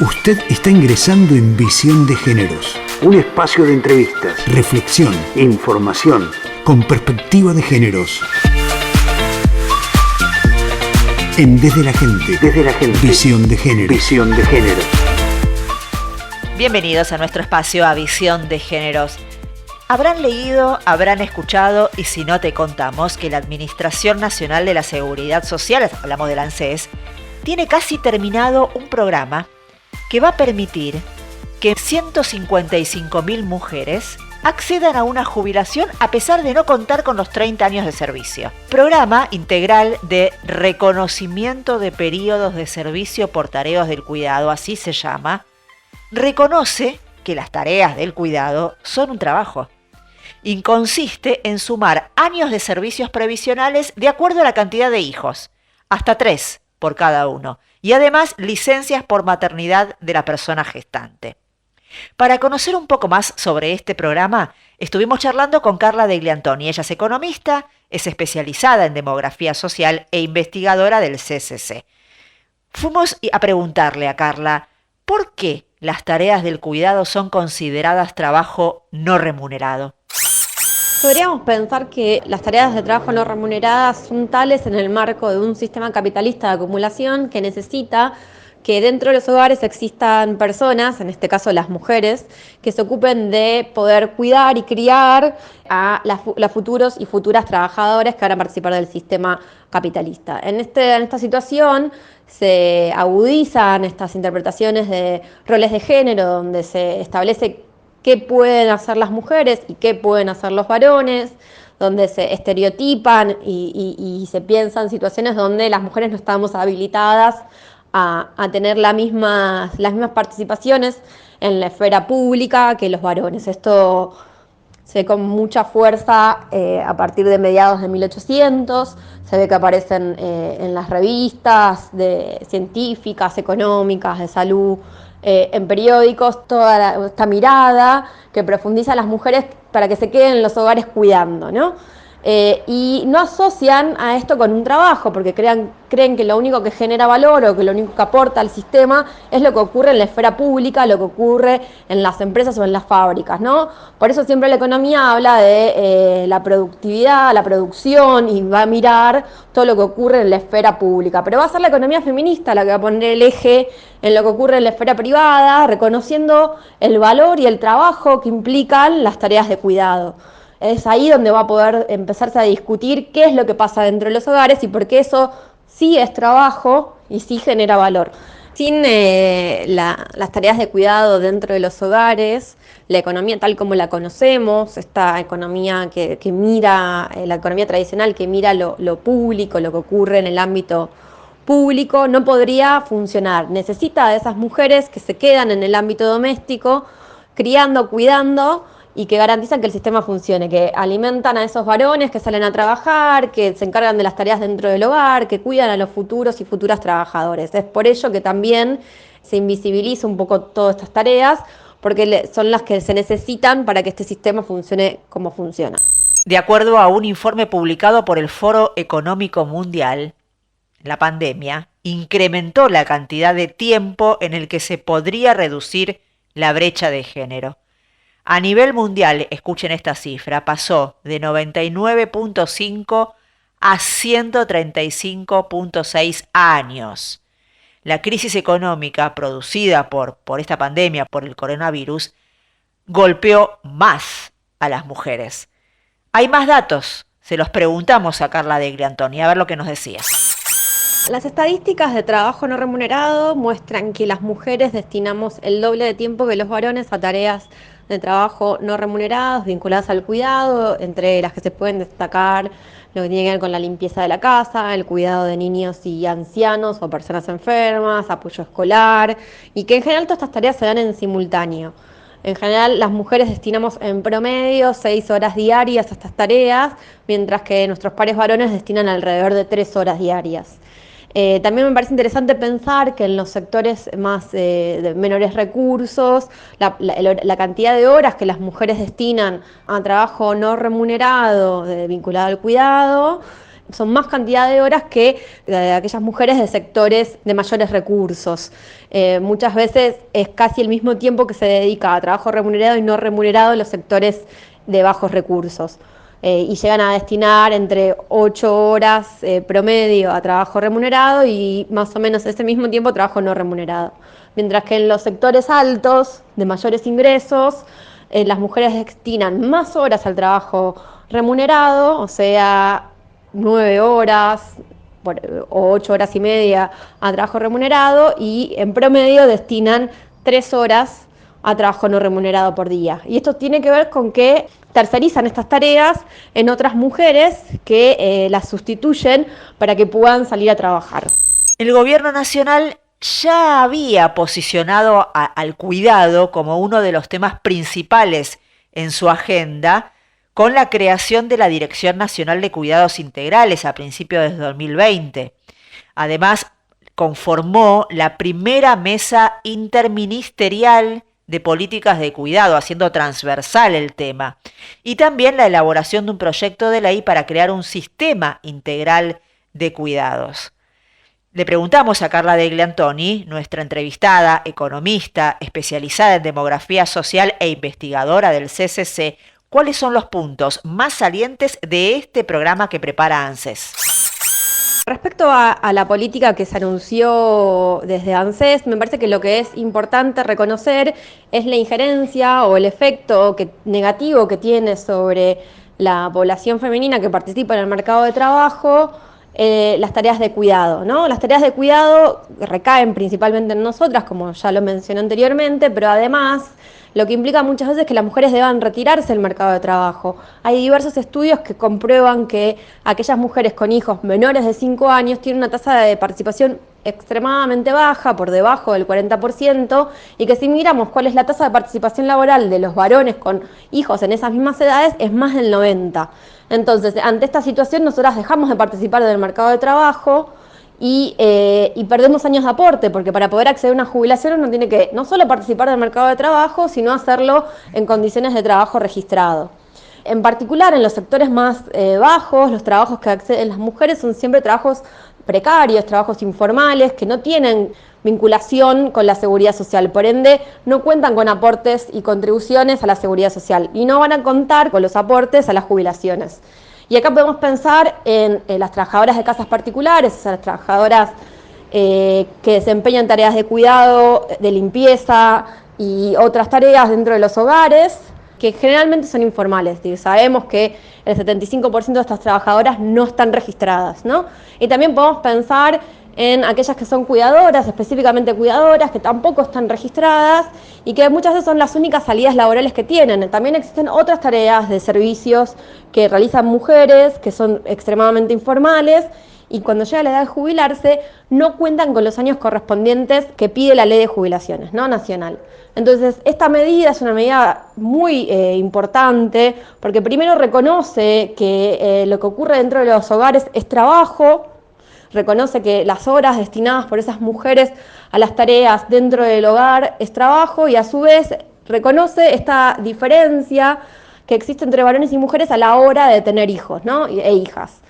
Usted está ingresando en Visión de Géneros, un espacio de entrevistas, reflexión, información, con perspectiva de géneros. En Desde la Gente, Visión de Géneros. Visión de Géneros. Bienvenidos a nuestro espacio A Visión de Géneros. Habrán leído, habrán escuchado, y si no te contamos, que la Administración Nacional de la Seguridad Social, hablamos de la ANSES, tiene casi terminado un programa que va a permitir que 155.000 mujeres accedan a una jubilación a pesar de no contar con los 30 años de servicio. Programa integral de reconocimiento de periodos de servicio por tareas del cuidado, así se llama, reconoce que las tareas del cuidado son un trabajo y consiste en sumar años de servicios previsionales de acuerdo a la cantidad de hijos, hasta 3 por cada uno, y además licencias por maternidad de la persona gestante. Para conocer un poco más sobre este programa, estuvimos charlando con Carla Degliantoni. Ella es economista, es especializada en demografía social e investigadora del CCC. Fuimos a preguntarle a Carla, ¿por qué las tareas del cuidado son consideradas trabajo no remunerado? Podríamos pensar que las tareas de trabajo no remuneradas son tales en el marco de un sistema capitalista de acumulación que necesita que dentro de los hogares existan personas, en este caso las mujeres, que se ocupen de poder cuidar y criar a las futuros y futuras trabajadoras que van a participar del sistema capitalista. En esta situación se agudizan estas interpretaciones de roles de género, donde se establece qué pueden hacer las mujeres y qué pueden hacer los varones, donde se estereotipan y se piensan situaciones donde las mujeres no estamos habilitadas a tener las mismas participaciones en la esfera pública que los varones. Esto se ve con mucha fuerza a partir de mediados de 1800, se ve que aparecen en las revistas científicas, económicas, de salud, en periódicos, toda esta mirada que profundiza a las mujeres para que se queden en los hogares cuidando, ¿no? Y no asocian a esto con un trabajo, porque creen que lo único que genera valor o que lo único que aporta al sistema es lo que ocurre en la esfera pública, lo que ocurre en las empresas o en las fábricas, ¿no? Por eso siempre la economía habla de la productividad, la producción, y va a mirar todo lo que ocurre en la esfera pública. Pero va a ser la economía feminista la que va a poner el eje en lo que ocurre en la esfera privada, reconociendo el valor y el trabajo que implican las tareas de cuidado. Es ahí donde va a poder empezarse a discutir qué es lo que pasa dentro de los hogares y por qué eso sí es trabajo y sí genera valor. Sin las tareas de cuidado dentro de los hogares, la economía tal como la conocemos, esta economía que mira, la economía tradicional que mira lo público, lo que ocurre en el ámbito público, no podría funcionar. Necesita de esas mujeres que se quedan en el ámbito doméstico, criando, cuidando, y que garantizan que el sistema funcione, que alimentan a esos varones que salen a trabajar, que se encargan de las tareas dentro del hogar, que cuidan a los futuros y futuras trabajadores. Es por ello que también se invisibiliza un poco todas estas tareas, porque son las que se necesitan para que este sistema funcione como funciona. De acuerdo a un informe publicado por el Foro Económico Mundial, la pandemia incrementó la cantidad de tiempo en el que se podría reducir la brecha de género. A nivel mundial, escuchen esta cifra, pasó de 99.5 a 135.6 años. La crisis económica producida por esta pandemia, por el coronavirus, golpeó más a las mujeres. Hay más datos, se los preguntamos a Carla Degliantoni, a ver lo que nos decía. Las estadísticas de trabajo no remunerado muestran que las mujeres destinamos el doble de tiempo que los varones a tareas de trabajo no remuneradas vinculadas al cuidado, entre las que se pueden destacar lo que tiene que ver con la limpieza de la casa, el cuidado de niños y ancianos o personas enfermas, apoyo escolar, y que en general todas estas tareas se dan en simultáneo. En general las mujeres destinamos en promedio 6 horas diarias a estas tareas, mientras que nuestros pares varones destinan alrededor de 3 horas diarias. También me parece interesante pensar que en los sectores más de menores recursos, la cantidad de horas que las mujeres destinan a trabajo no remunerado vinculado al cuidado son más cantidad de horas que de aquellas mujeres de sectores de mayores recursos. Muchas veces es casi el mismo tiempo que se dedica a trabajo remunerado y no remunerado en los sectores de bajos recursos. Y llegan a destinar entre 8 horas promedio a trabajo remunerado y más o menos ese mismo tiempo a trabajo no remunerado. Mientras que en los sectores altos, de mayores ingresos, las mujeres destinan más horas al trabajo remunerado, o sea, 9 horas o 8 horas y media a trabajo remunerado, y en promedio destinan 3 horas a trabajo no remunerado por día. Y esto tiene que ver con que tercerizan estas tareas en otras mujeres que las sustituyen para que puedan salir a trabajar. El gobierno nacional ya había posicionado al cuidado como uno de los temas principales en su agenda con la creación de la Dirección Nacional de Cuidados Integrales a principios de 2020. Además, conformó la primera mesa interministerial de políticas de cuidado, haciendo transversal el tema, y también la elaboración de un proyecto de ley para crear un sistema integral de cuidados. Le preguntamos a Carla Degliantoni, nuestra entrevistada, economista, especializada en demografía social e investigadora del CCC, cuáles son los puntos más salientes de este programa que prepara ANSES. Respecto a la política que se anunció desde ANSES, me parece que lo que es importante reconocer es la injerencia o el efecto negativo que tiene sobre la población femenina que participa en el mercado de trabajo las tareas de cuidado, ¿no? Las tareas de cuidado recaen principalmente en nosotras, como ya lo mencioné anteriormente, pero además lo que implica muchas veces que las mujeres deban retirarse del mercado de trabajo. Hay diversos estudios que comprueban que aquellas mujeres con hijos menores de 5 años tienen una tasa de participación extremadamente baja, por debajo del 40%, y que si miramos cuál es la tasa de participación laboral de los varones con hijos en esas mismas edades, es más del 90%. Entonces, ante esta situación, nosotras dejamos de participar del mercado de trabajo y perdemos años de aporte, porque para poder acceder a una jubilación uno tiene que no solo participar del mercado de trabajo, sino hacerlo en condiciones de trabajo registrado. En particular, en los sectores más bajos, los trabajos que acceden las mujeres son siempre trabajos precarios, trabajos informales, que no tienen vinculación con la seguridad social, por ende no cuentan con aportes y contribuciones a la seguridad social y no van a contar con los aportes a las jubilaciones. Y acá podemos pensar en las trabajadoras de casas particulares, o sea, las trabajadoras que desempeñan tareas de cuidado, de limpieza y otras tareas dentro de los hogares, que generalmente son informales. Sabemos que el 75% de estas trabajadoras no están registradas, ¿no? Y también podemos pensar en aquellas que son cuidadoras, específicamente cuidadoras, que tampoco están registradas y que muchas veces son las únicas salidas laborales que tienen. También existen otras tareas de servicios que realizan mujeres, que son extremadamente informales, y cuando llega la edad de jubilarse no cuentan con los años correspondientes que pide la ley de jubilaciones, ¿no? Nacional. Entonces, esta medida es una medida muy importante, porque primero reconoce que lo que ocurre dentro de los hogares es trabajo, reconoce que las horas destinadas por esas mujeres a las tareas dentro del hogar es trabajo, y a su vez reconoce esta diferencia que existe entre varones y mujeres a la hora de tener hijos, ¿no? E hijas.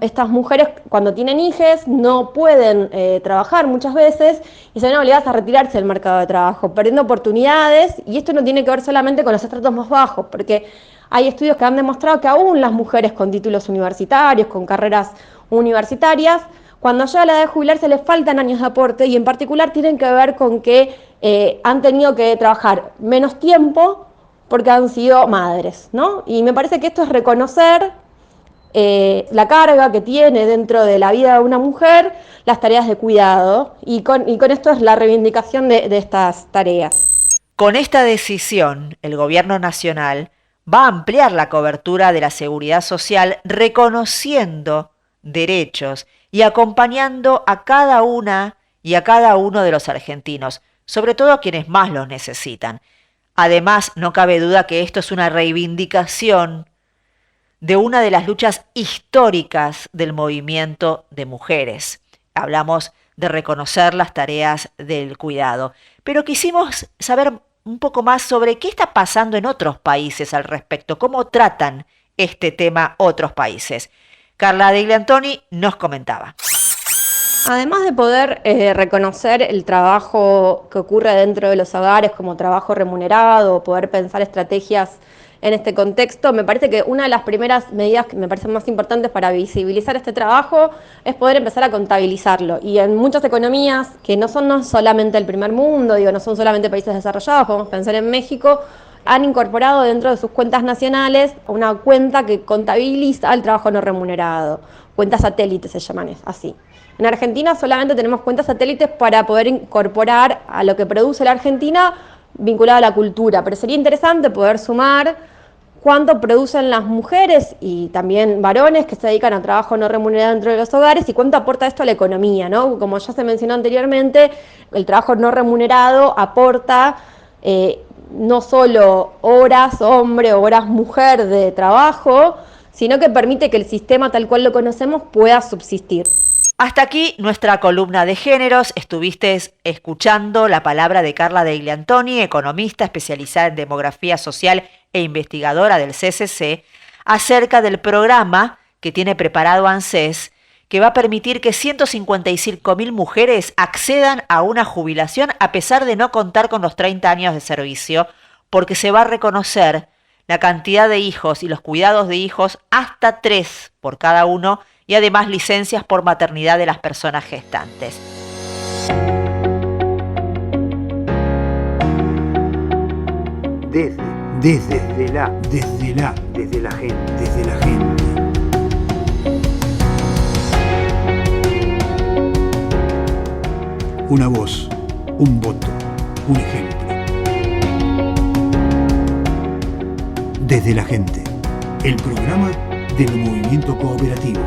Estas mujeres, cuando tienen hijos, no pueden trabajar muchas veces y se ven obligadas a retirarse del mercado de trabajo, perdiendo oportunidades, y esto no tiene que ver solamente con los estratos más bajos, porque hay estudios que han demostrado que aún las mujeres con títulos universitarios, con carreras universitarias, cuando llega la edad de jubilarse les faltan años de aporte, y en particular tienen que ver con que han tenido que trabajar menos tiempo porque han sido madres, ¿no? Y me parece que esto es reconocer la carga que tiene dentro de la vida de una mujer las tareas de cuidado, y con esto es la reivindicación de estas tareas. Con esta decisión, el gobierno nacional va a ampliar la cobertura de la seguridad social, reconociendo derechos y acompañando a cada una y a cada uno de los argentinos, sobre todo a quienes más los necesitan. Además, no cabe duda que esto es una reivindicación de una de las luchas históricas del movimiento de mujeres. Hablamos de reconocer las tareas del cuidado, pero quisimos saber un poco más sobre qué está pasando en otros países al respecto, cómo tratan este tema otros países. Carla de Igliantoni nos comentaba. Además de poder reconocer el trabajo que ocurre dentro de los hogares como trabajo remunerado, poder pensar estrategias en este contexto, me parece que una de las primeras medidas que me parecen más importantes para visibilizar este trabajo es poder empezar a contabilizarlo. Y en muchas economías, que no son solamente el primer mundo, no son solamente países desarrollados, podemos pensar en México, han incorporado dentro de sus cuentas nacionales una cuenta que contabiliza el trabajo no remunerado. Cuentas satélites se llaman así. En Argentina solamente tenemos cuentas satélites para poder incorporar a lo que produce la Argentina vinculado a la cultura, pero sería interesante poder sumar cuánto producen las mujeres y también varones que se dedican a trabajo no remunerado dentro de los hogares y cuánto aporta esto a la economía, ¿no? Como ya se mencionó anteriormente, el trabajo no remunerado aporta no solo horas hombre o horas mujer de trabajo, sino que permite que el sistema tal cual lo conocemos pueda subsistir. Hasta aquí nuestra columna de géneros. Estuviste escuchando la palabra de Carla de Igliantoni, economista especializada en demografía social e investigadora del CCC, acerca del programa que tiene preparado ANSES, que va a permitir que 155.000 mujeres accedan a una jubilación a pesar de no contar con los 30 años de servicio, porque se va a reconocer la cantidad de hijos y los cuidados de hijos hasta 3 por cada uno, y además licencias por maternidad de las personas gestantes. Desde la gente. Una voz, un voto, un ejemplo. Desde la gente, el programa del movimiento cooperativo.